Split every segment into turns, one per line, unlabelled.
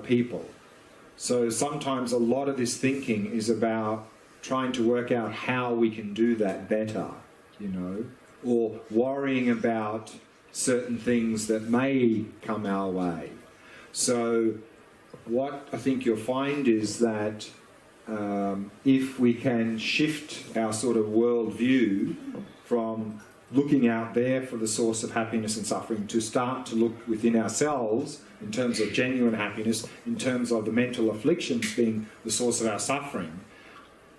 people. So sometimes a lot of this thinking is about trying to work out how we can do that better, you know, or worrying about certain things that may come our way. So what I think you'll find is that if we can shift our sort of worldview from looking out there for the source of happiness and suffering to start to look within ourselves in terms of genuine happiness, in terms of the mental afflictions being the source of our suffering,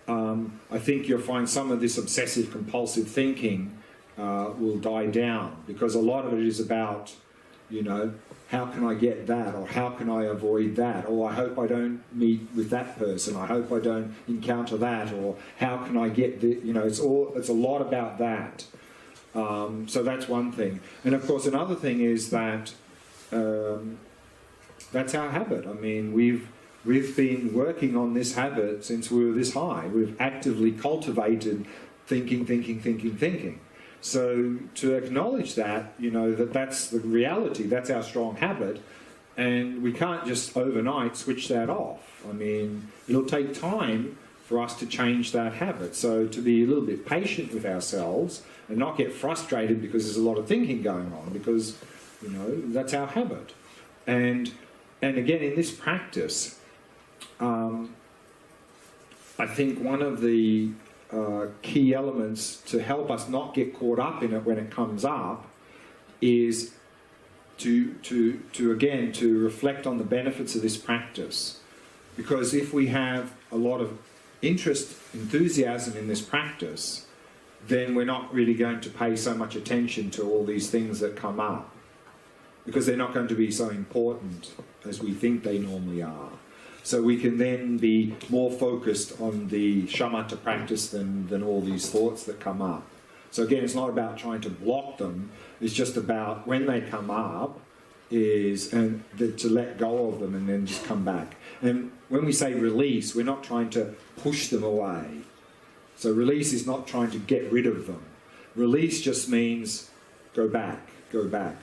I think you'll find some of this obsessive compulsive thinking will die down, because a lot of it is about, you know, how can I get that, or how can I avoid that, or I hope I don't meet with that person, I hope I don't encounter that, or how can I get the, you know, it's a lot about that. So that's one thing. And of course another thing is that that's our habit. I mean, we've been working on this habit since we were this high. We've actively cultivated thinking. So to acknowledge that, you know, that's the reality, that's our strong habit, and we can't just overnight switch that off. I mean, it'll take time for us to change that habit. So to be a little bit patient with ourselves and not get frustrated because there's a lot of thinking going on, because, you know, that's our habit. And again, in this practice, I think one of the key elements to help us not get caught up in it when it comes up is to reflect on the benefits of this practice. Because if we have a lot of interest, enthusiasm in this practice, then we're not really going to pay so much attention to all these things that come up, because they're not going to be so important as we think they normally are. So we can then be more focused on the shamatha practice than all these thoughts that come up. So again, it's not about trying to block them, it's just about when they come up, to let go of them and then just come back. And when we say release, we're not trying to push them away. So release is not trying to get rid of them. Release just means go back,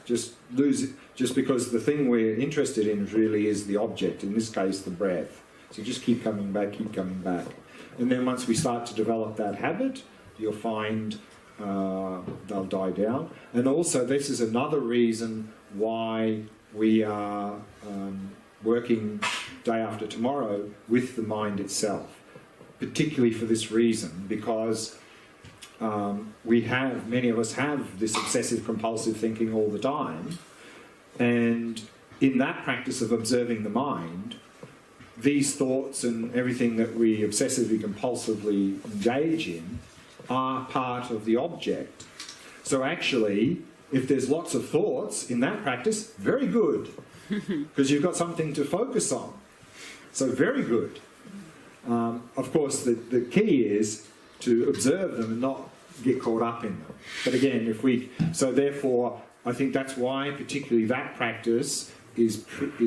just lose it. Just because the thing we're interested in really is the object, in this case the breath. So just keep coming back. And then once we start to develop that habit, you'll find they'll die down. And also this is another reason why we are working day after tomorrow with the mind itself. Particularly for this reason, because many of us have this obsessive compulsive thinking all the time. And in that practice of observing the mind, these thoughts and everything that we obsessively compulsively engage in are part of the object. So actually, if there's lots of thoughts in that practice, very good, because you've got something to focus on. So very good. Of course, the key is to observe them and not get caught up in them. But again, so therefore, I think that's why particularly that practice is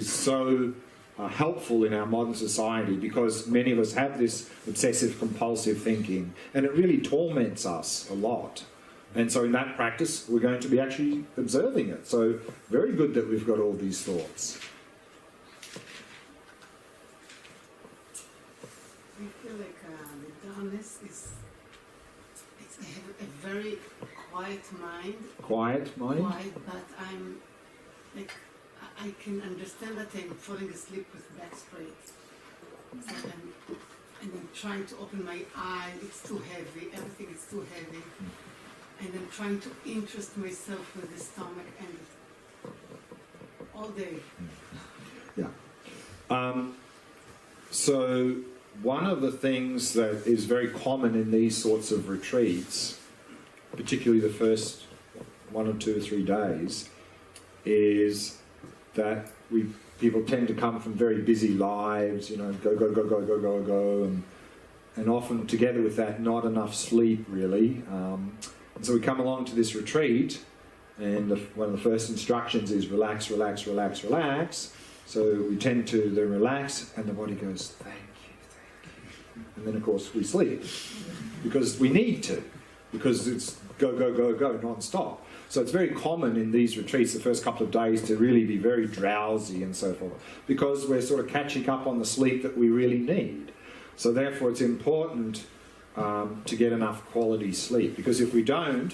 so helpful in our modern society, because many of us have this obsessive compulsive thinking and it really torments us a lot. And so in that practice, we're going to be actually observing it. So very good that we've got all these thoughts.
I feel like the dullness I have a very quiet mind. Quiet, but I'm like, I can understand that I'm falling asleep with back straight. So I'm trying to open my eye, it's too heavy, everything is too heavy. And I'm trying to interest myself with the stomach and all day.
Yeah. So one of the things that is very common in these sorts of retreats, particularly the first 1 or 2 or 3 days, is that people tend to come from very busy lives, you know, go, and often together with that, not enough sleep really. And so we come along to this retreat, and one of the first instructions is relax. So we tend to then relax, and the body goes, thank you. And then of course we sleep, because we need to, because it's go, non-stop. So it's very common in these retreats, the first couple of days, to really be very drowsy and so forth, because we're sort of catching up on the sleep that we really need. So therefore it's important to get enough quality sleep, because if we don't,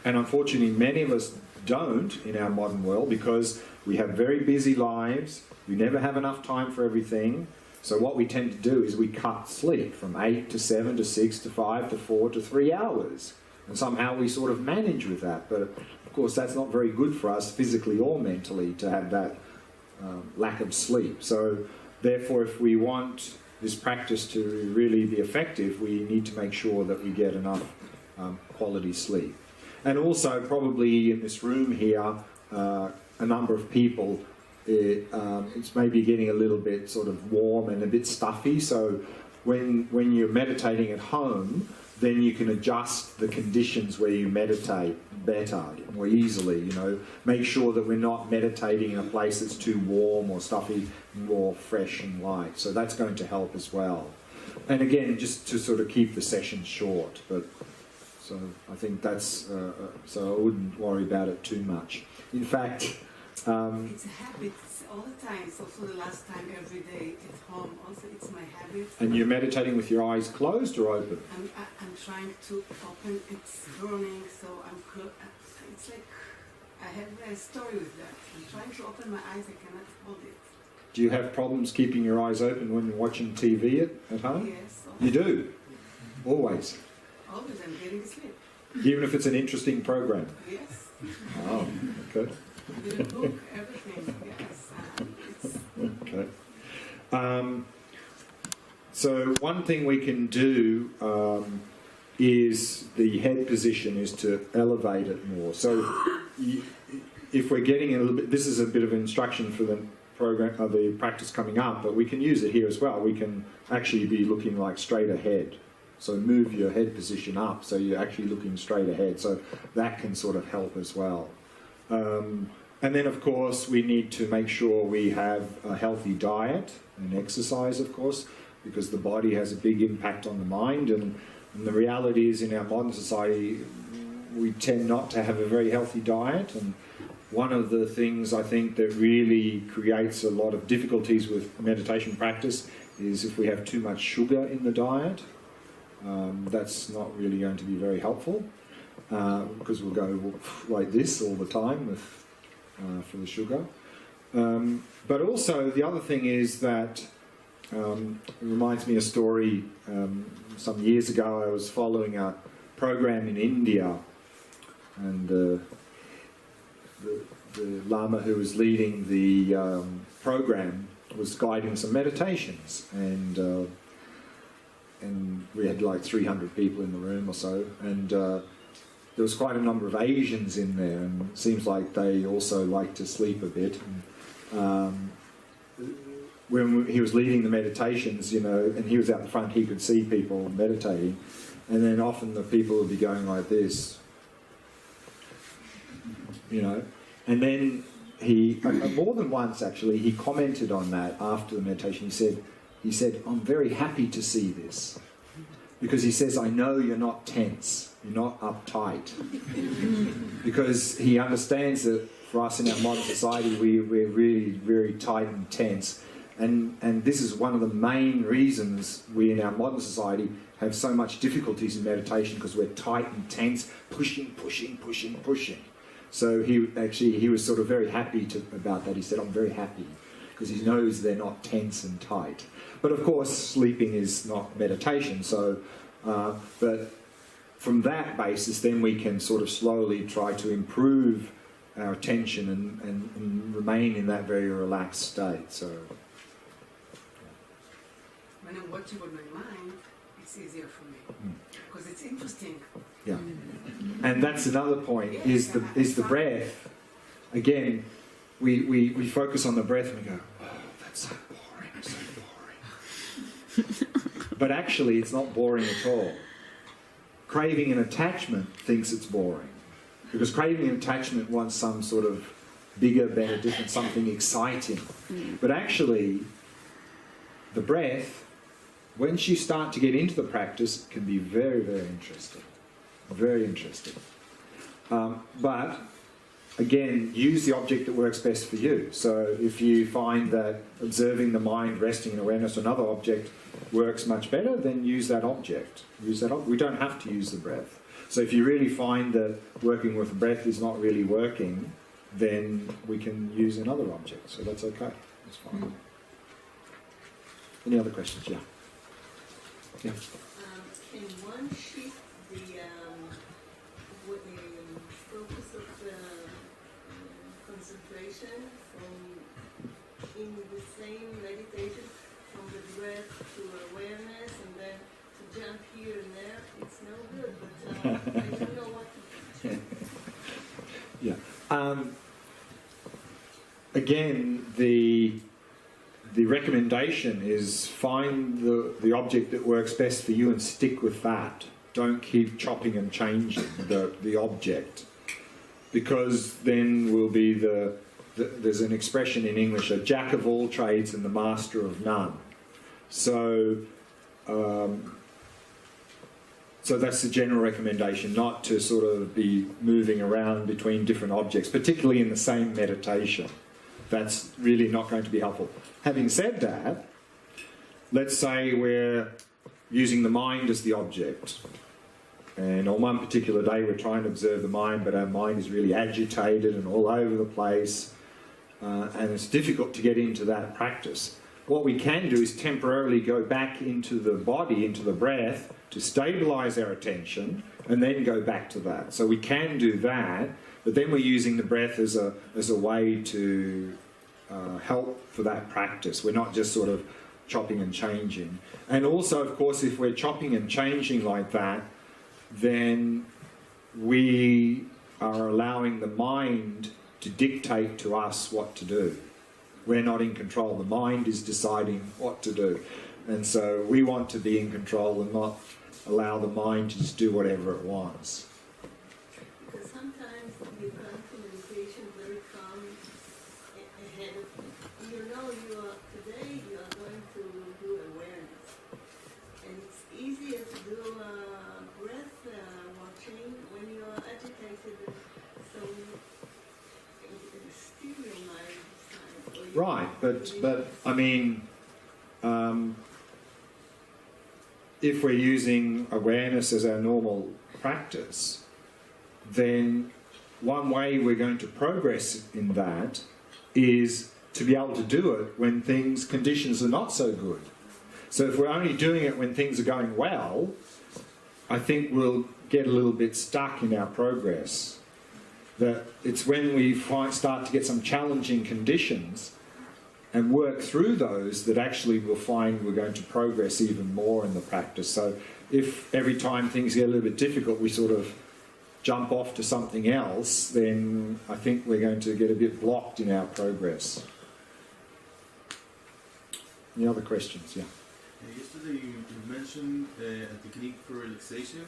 and unfortunately many of us don't in our modern world, because we have very busy lives, we never have enough time for everything. So what we tend to do is we cut sleep from 8 to 7 to 6 to 5 to 4 to 3 hours. And somehow we sort of manage with that. But of course that's not very good for us physically or mentally to have that lack of sleep. So therefore if we want this practice to really be effective, we need to make sure that we get enough quality sleep. And also probably in this room here, a number of people, it's maybe getting a little bit sort of warm and a bit stuffy. So when you're meditating at home, then you can adjust the conditions where you meditate better, more easily, you know. Make sure that we're not meditating in a place that's too warm or stuffy, more fresh and light. So that's going to help as well. And again, just to sort of keep the session short. But so I think that's, so I wouldn't worry about it too much. In fact,
it's a habit all the time. It's also the last time every day at home. Also, it's my habit.
And you're meditating with your eyes closed or open?
I'm trying to open. It's burning, so it's like I have a story with that. I'm trying to open my eyes. I cannot hold it.
Do you have problems keeping your eyes open when you're watching TV at home?
Yes.
You do? Always?
Always. I'm getting asleep.
Even if it's an interesting program?
Yes.
Oh, okay.
The book, everything, yes.
Okay. So one thing we can do is the head position is to elevate it more. So if we're getting a little bit, this is a bit of instruction for the program, the practice coming up, but we can use it here as well. We can actually be looking like straight ahead. So move your head position up so you're actually looking straight ahead. So that can sort of help as well. And then, of course, we need to make sure we have a healthy diet and exercise, of course, because the body has a big impact on the mind. And the reality is in our modern society, we tend not to have a very healthy diet. And one of the things I think that really creates a lot of difficulties with meditation practice is if we have too much sugar in the diet. That's not really going to be very helpful because we'll go like this all the time with, for the sugar. But also the other thing is that it reminds me of a story some years ago. I was following a program in India, and the Lama who was leading the program was guiding some meditations, and we had like 300 people in the room or so, and there was quite a number of Asians in there, and it seems like they also like to sleep a bit. And, when he was leading the meditations, you know, and he was out the front, he could see people meditating, and then often the people would be going like this, you know, and then he, more than once actually, he commented on that after the meditation. He said, I'm very happy to see this, because he says, I know you're not tense, you're not uptight, because he understands that for us in our modern society, we're really very tight and tense. And this is one of the main reasons we in our modern society have so much difficulties in meditation, because we're tight and tense, pushing. So he was sort of very happy about that. He said, I'm very happy, because he knows they're not tense and tight. But of course, sleeping is not meditation. So, but from that basis, then we can sort of slowly try to improve our attention and remain in that very relaxed state. So.
When I'm watching with my mind, it's easier for me because it's interesting.
Yeah, and that's another point. Is the breath? Again, we focus on the breath and we go, oh, that's so boring. But actually, it's not boring at all. Craving and attachment thinks it's boring, because craving and attachment wants some sort of bigger, better, different, something exciting. But actually, the breath, once you start to get into the practice, can be very, very interesting. Very interesting. But again, use the object that works best for you. So if you find that observing the mind, resting in awareness on another object works much better, then use that object. We don't have to use the breath. So if you really find that working with the breath is not really working, then we can use another object. So that's okay. That's fine. Any other questions? Yeah. Yeah.
Can one shift the focus of the concentration from in the same meditation from the breath to awareness and then to jump here and there? It's no good, but I don't know what to do.
Yeah. Again, the recommendation is find the object that works best for you and stick with that. Don't keep chopping and changing the object, because then will be there's an expression in English, a jack of all trades and the master of none. So so that's the general recommendation, not to sort of be moving around between different objects, particularly in the same meditation. That's really not going to be helpful. Having said that, let's say we're using the mind as the object. And on one particular day we're trying to observe the mind, but our mind is really agitated and all over the place. And it's difficult to get into that practice. What we can do is temporarily go back into the body, into the breath, to stabilize our attention, and then go back to that. So we can do that, but then we're using the breath as a way to help for that practice. We're not just sort of chopping and changing. And also, of course, if we're chopping and changing like that, then we are allowing the mind to dictate to us what to do. We're not in control. The mind is deciding what to do. And so we want to be in control and not allow the mind to just do whatever it wants.
Because sometimes you come to meditation very calm ahead of you. You know today you are going to do awareness. And it's easier to do breath watching when you are agitated. So still your mind.
Right, but I mean, if we're using awareness as our normal practice, then one way we're going to progress in that is to be able to do it when conditions are not so good. So if we're only doing it when things are going well, I think we'll get a little bit stuck in our progress. That it's when we start to get some challenging conditions and work through those that actually we'll find we're going to progress even more in the practice. So if every time things get a little bit difficult we sort of jump off to something else, then I think we're going to get a bit blocked in our progress. Any other questions? Yeah.
Yesterday you mentioned a technique for relaxation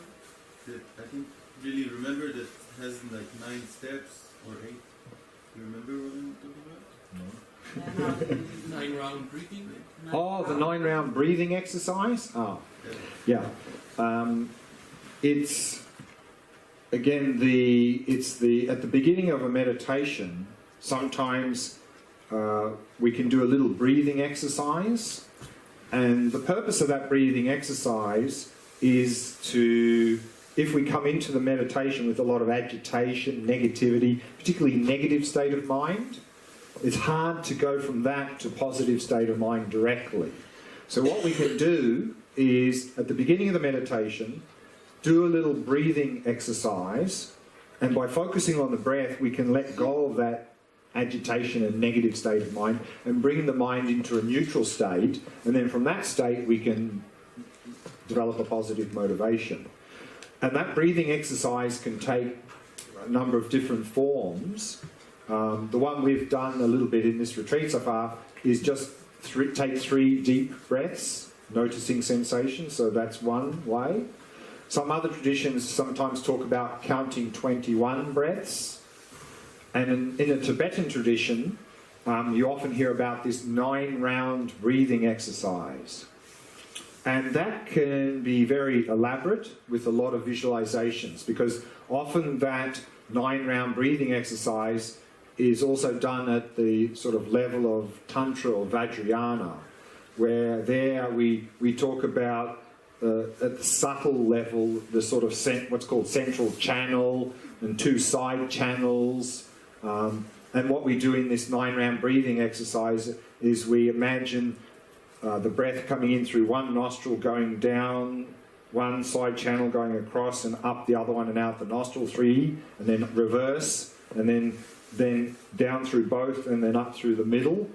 that I think really remember that has like 9 steps or 8. You remember what I'm talking about?
No.
9-round breathing.
Oh, the 9-round breathing exercise? Oh, yeah. It's again at the beginning of a meditation, sometimes we can do a little breathing exercise, and the purpose of that breathing exercise is to, if we come into the meditation with a lot of agitation, negativity, particularly negative state of mind, it's hard to go from that to positive state of mind directly. So what we can do is, at the beginning of the meditation, do a little breathing exercise, and by focusing on the breath, we can let go of that agitation and negative state of mind and bring the mind into a neutral state, and then from that state we can develop a positive motivation. And that breathing exercise can take a number of different forms. The one we've done a little bit in this retreat so far is just take 3 deep breaths, noticing sensations, so that's one way. Some other traditions sometimes talk about counting 21 breaths, and in a Tibetan tradition you often hear about this 9-round breathing exercise. And that can be very elaborate with a lot of visualizations, because often that 9-round breathing exercise is also done at the sort of level of Tantra or Vajrayana, where there we talk about at the subtle level, the sort of what's called central channel and 2 side channels. And what we do in this 9-round breathing exercise is we imagine the breath coming in through one nostril, going down one side channel, going across and up the other one and out the nostril, 3, and then reverse, and then down through both and then up through the middle.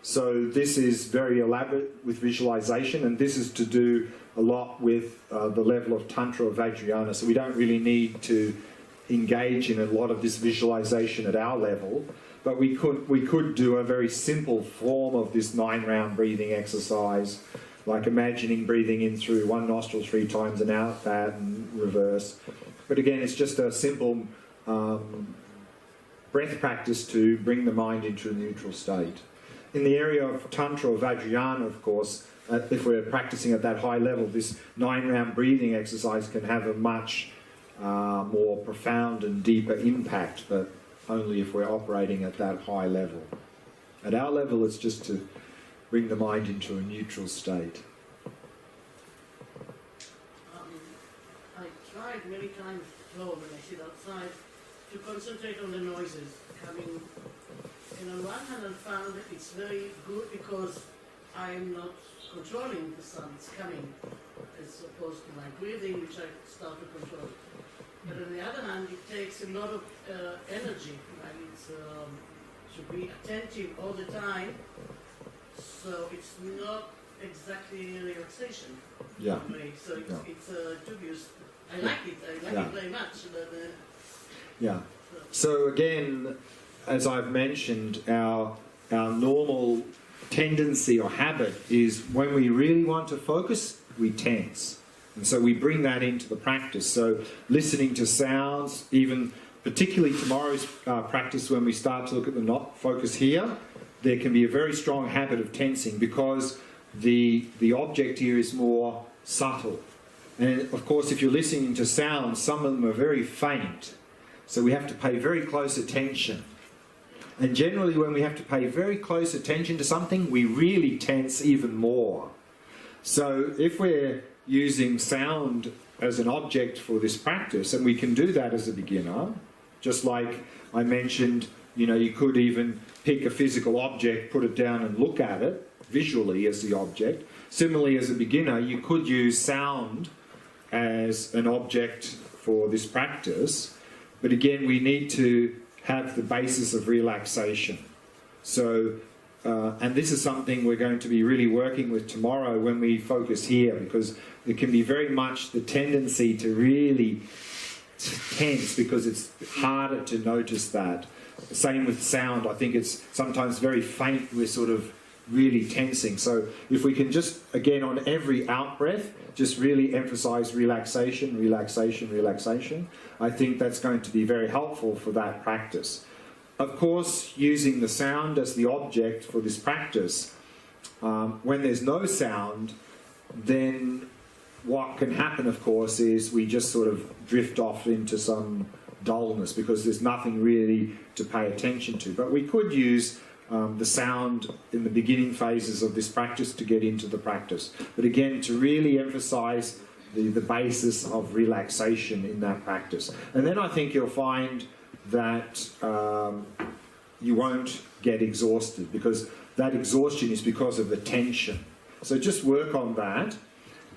So this is very elaborate with visualization, and this is to do a lot with the level of Tantra or Vajrayana. So we don't really need to engage in a lot of this visualization at our level, but we could do a very simple form of this 9-round breathing exercise, like imagining breathing in through one nostril 3 times and out that and reverse. But again, it's just a simple breath practice to bring the mind into a neutral state. In the area of Tantra or Vajrayana, of course, if we're practicing at that high level, this 9-round breathing exercise can have a much more profound and deeper impact, but only if we're operating at that high level. At our level, it's just to bring the mind into a neutral state.
I tried many times before when I sit outside to concentrate on the noises coming. And on one hand, I found that it's very good because I'm not controlling the sound that's coming, as opposed to my breathing, which I start to control. But on the other hand, it takes a lot of energy, right? It's to be attentive all the time, so it's not exactly relaxation.
Yeah.
In a way. So it's dubious. I like it. I like it very much. But,
Yeah. So again, as I've mentioned, our normal tendency or habit is when we really want to focus, we tense. And so we bring that into the practice. So listening to sounds, even particularly tomorrow's practice when we start to look at the focus here, there can be a very strong habit of tensing because the object here is more subtle. And of course, if you're listening to sounds, some of them are very faint. So we have to pay very close attention. And generally when we have to pay very close attention to something, we really tense even more. So if we're using sound as an object for this practice, and we can do that as a beginner, just like I mentioned, you could even pick a physical object, put it down and look at it visually as the object. Similarly, as a beginner, you could use sound as an object for this practice, but again, we need to have the basis of relaxation. So, and this is something we're going to be really working with tomorrow when we focus here, because it can be very much the tendency to really tense because it's harder to notice that. Same with sound. I think it's sometimes very faint. We're sort of really tensing. So if we can just, again, on every out-breath, just really emphasize relaxation, relaxation, relaxation, I think that's going to be very helpful for that practice. Of course, using the sound as the object for this practice, when there's no sound, then what can happen, of course, is we just sort of drift off into some dullness because there's nothing really to pay attention to. But we could use the sound in the beginning phases of this practice to get into the practice. But again, to really emphasize the basis of relaxation in that practice. And then I think you'll find that you won't get exhausted, because that exhaustion is because of the tension. So just work on that.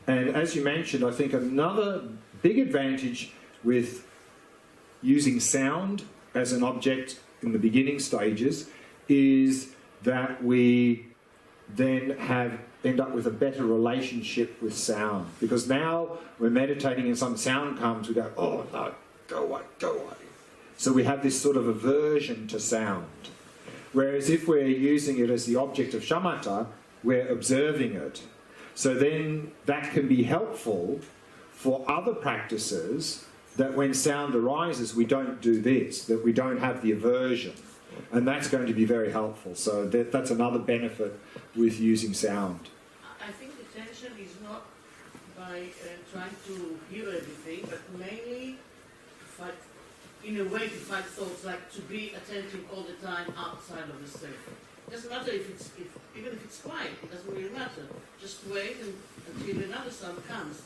And as you mentioned, I think another big advantage with using sound as an object in the beginning stages is that we then end up with a better relationship with sound. Because now we're meditating and some sound comes, we go, oh no, go away, go away. So we have this sort of aversion to sound. Whereas if we're using it as the object of shamatha, we're observing it. So then that can be helpful for other practices, that when sound arises, we don't do this, that we don't have the aversion. And that's going to be very helpful. So that's another benefit with using sound.
I think the tension is not by trying to hear everything, but mainly in a way to fight thoughts, like to be attentive all the time outside of the self. It doesn't matter even if it's quiet, it doesn't really matter. Just wait until another sound comes.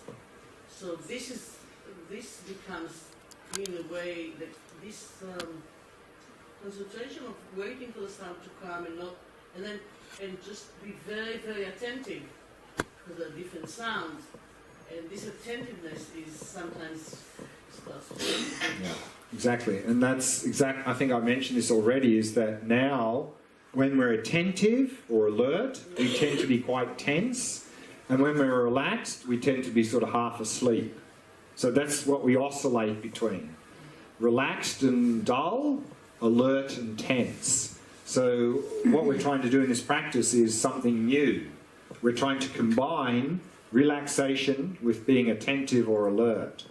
So this becomes, in a way, that this concentration of waiting for the sound to come and just be very, very attentive to the different sounds. And this attentiveness is sometimes starts to
Yeah, exactly. And that's I think I mentioned this already, is that now when we're attentive or alert, we tend to be quite tense. And when we're relaxed, we tend to be sort of half asleep. So that's what we oscillate between. Relaxed and dull, alert and tense. So what we're trying to do in this practice is something new. We're trying to combine relaxation with being attentive or alert.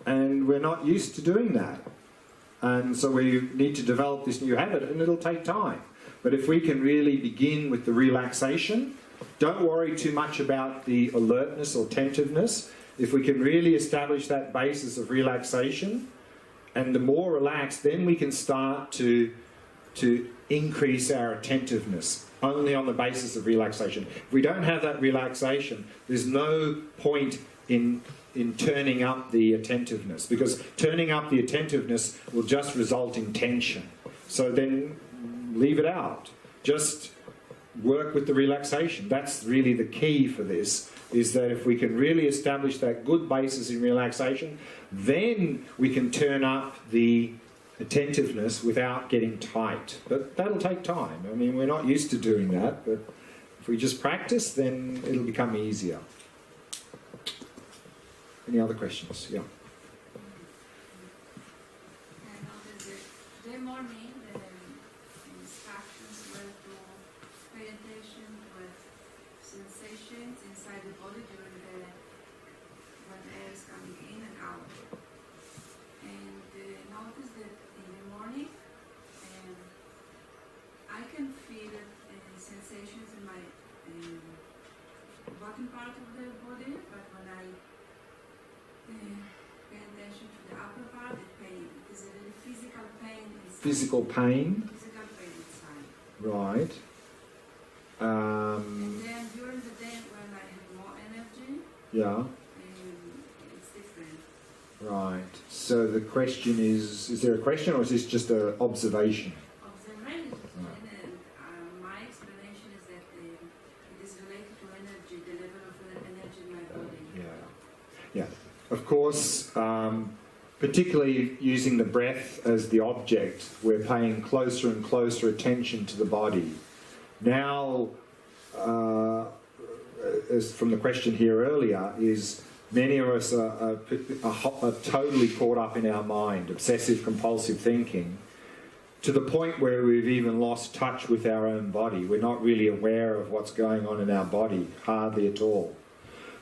And we're not used to doing that. And so we need to develop this new habit, and it'll take time. But if we can really begin with the relaxation, don't worry too much about the alertness or attentiveness. If we can really establish that basis of relaxation, and the more relaxed, then we can start to increase our attentiveness only on the basis of relaxation. If we don't have that relaxation, there's no point in turning up the attentiveness, because turning up the attentiveness will just result in tension. So then leave it out. Just work with the relaxation. That's really the key for this, is that if we can really establish that good basis in relaxation, then we can turn up the attentiveness without getting tight. But that'll take time. I mean, we're not used to doing that, but if we just practice, then it'll become easier. Any other questions? Yeah.
Today morning, the instructions were to pay attention with sensations inside the body during when air is coming in and out. And notice that in the morning, I can feel sensations in my bottom part of the body, but when I pay attention to the upper part, the pain. It is a really physical pain inside.
Physical pain?
Physical pain inside.
Right.
And then during the day when I have more energy,
Yeah.
It's different.
Right. So the question is there a question, or is this just an observation?
Observation, and my explanation is that it is related to energy, the level of energy in my body.
Yeah. Yeah. Of course, particularly using the breath as the object, we're paying closer and closer attention to the body. Now, as from the question here earlier, is many of us are totally caught up in our mind, obsessive compulsive thinking, to the point where we've even lost touch with our own body. We're not really aware of what's going on in our body, hardly at all.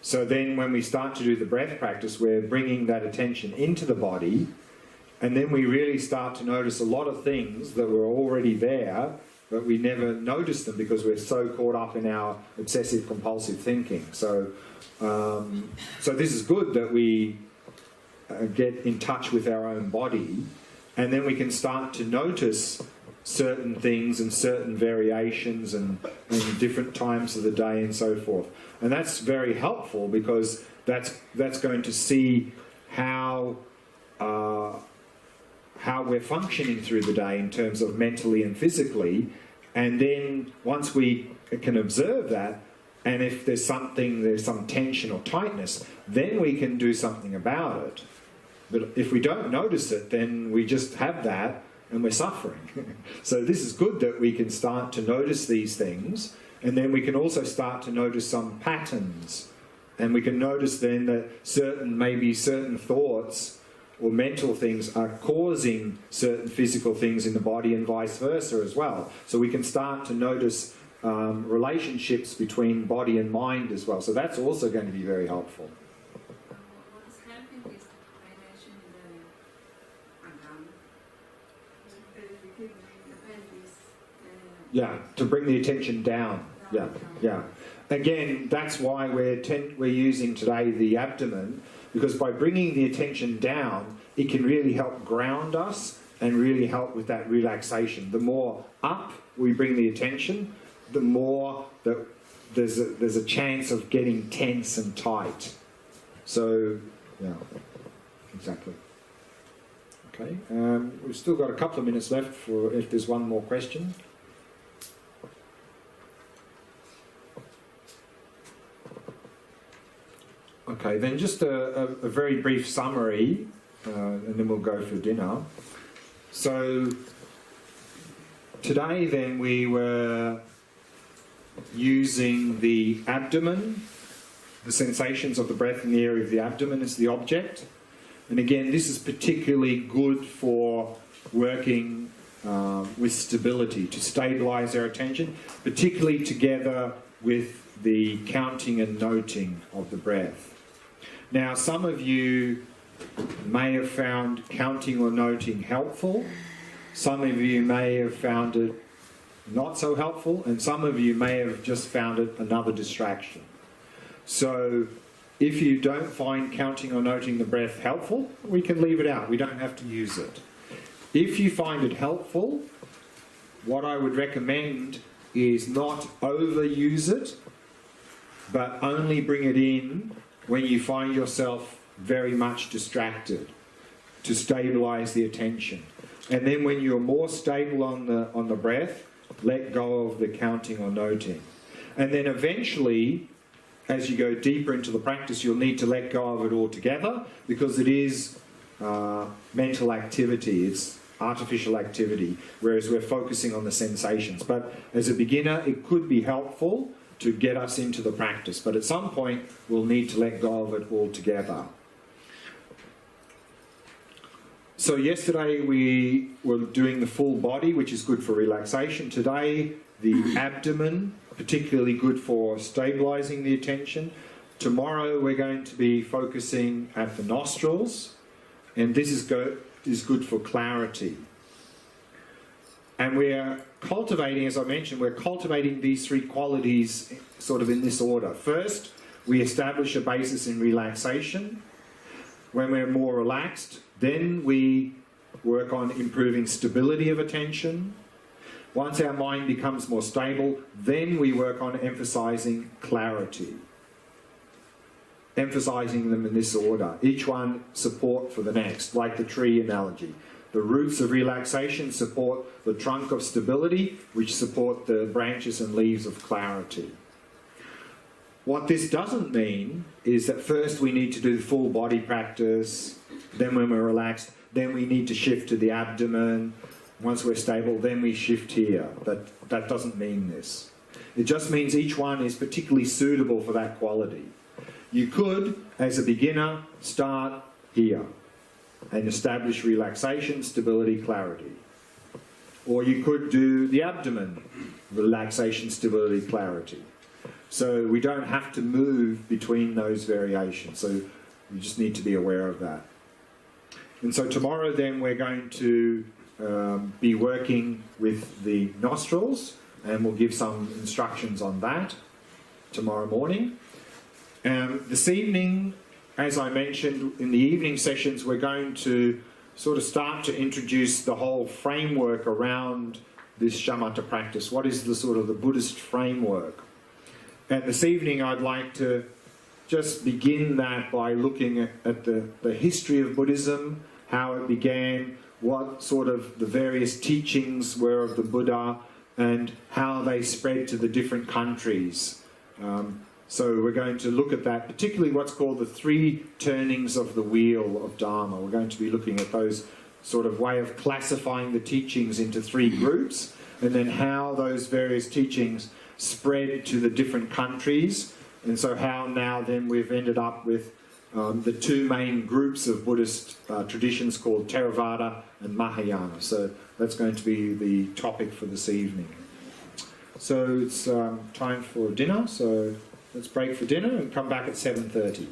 So then when we start to do the breath practice, we're bringing that attention into the body, and then we really start to notice a lot of things that were already there, but we never noticed them because we're so caught up in our obsessive compulsive thinking. So this is good that we get in touch with our own body, and then we can start to notice certain things and certain variations and different times of the day and so forth. And that's very helpful, because that's going to see how we're functioning through the day in terms of mentally and physically. And then once we can observe that, and if there's some tension or tightness, then we can do something about it. But if we don't notice it, then we just have that and we're suffering. So this is good that we can start to notice these things, and then we can also start to notice some patterns. And we can notice then that certain thoughts or mental things are causing certain physical things in the body, and vice versa as well. So we can start to notice relationships between body and mind as well. So that's also going to be very helpful.
What is helping is to pay attention to the agam, the pelvis.
Yeah, to bring the attention down. Yeah, yeah. Again, that's why we're using today the abdomen, because by bringing the attention down, it can really help ground us and really help with that relaxation. The more up we bring the attention, the more that there's a chance of getting tense and tight. So, yeah, exactly. Okay, we've still got a couple of minutes left for if there's one more question. Okay, then just a very brief summary, and then we'll go for dinner. So, today then we were using the abdomen, the sensations of the breath in the area of the abdomen as the object. And again, this is particularly good for working with stability, to stabilise our attention, particularly together with the counting and noting of the breath. Now, some of you may have found counting or noting helpful. Some of you may have found it not so helpful, and some of you may have just found it another distraction. So, if you don't find counting or noting the breath helpful, we can leave it out. We don't have to use it. If you find it helpful, what I would recommend is not overuse it, but only bring it in when you find yourself very much distracted, to stabilise the attention. And then when you're more stable on the breath, let go of the counting or noting. And then eventually, as you go deeper into the practice, you'll need to let go of it altogether, because it is mental activity, it's artificial activity, whereas we're focusing on the sensations. But as a beginner, it could be helpful to get us into the practice, but at some point we'll need to let go of it altogether. So yesterday we were doing the full body, which is good for relaxation. Today, the abdomen, particularly good for stabilising the attention. Tomorrow we're going to be focusing at the nostrils, and this is good for clarity. And we're cultivating, as I mentioned, we're cultivating these three qualities sort of in this order. First, we establish a basis in relaxation. When we're more relaxed, then we work on improving stability of attention. Once our mind becomes more stable, then we work on emphasising clarity. Emphasising them in this order. Each one support for the next, like the tree analogy. The roots of relaxation support the trunk of stability, which support the branches and leaves of clarity. What this doesn't mean is that first we need to do the full body practice, then when we're relaxed, then we need to shift to the abdomen. Once we're stable, then we shift here. That doesn't mean this. It just means each one is particularly suitable for that quality. You could, as a beginner, start here and establish relaxation, stability, clarity. Or you could do the abdomen, relaxation, stability, clarity. So we don't have to move between those variations. So you just need to be aware of that. And so tomorrow then we're going to be working with the nostrils, and we'll give some instructions on that tomorrow morning. This evening, as I mentioned, in the evening sessions, we're going to sort of start to introduce the whole framework around this shamatha practice. What is the sort of the Buddhist framework? And this evening I'd like to just begin that by looking at the history of Buddhism, how it began, what sort of the various teachings were of the Buddha, and how they spread to the different countries. So we're going to look at that, particularly what's called the three turnings of the wheel of Dharma. We're going to be looking at those sort of way of classifying the teachings into three groups, and then how those various teachings spread to the different countries, and so how now then we've ended up with the two main groups of Buddhist traditions called Theravada and Mahayana. So that's going to be the topic for this evening. So it's time for dinner, so let's break for dinner and come back at 7:30.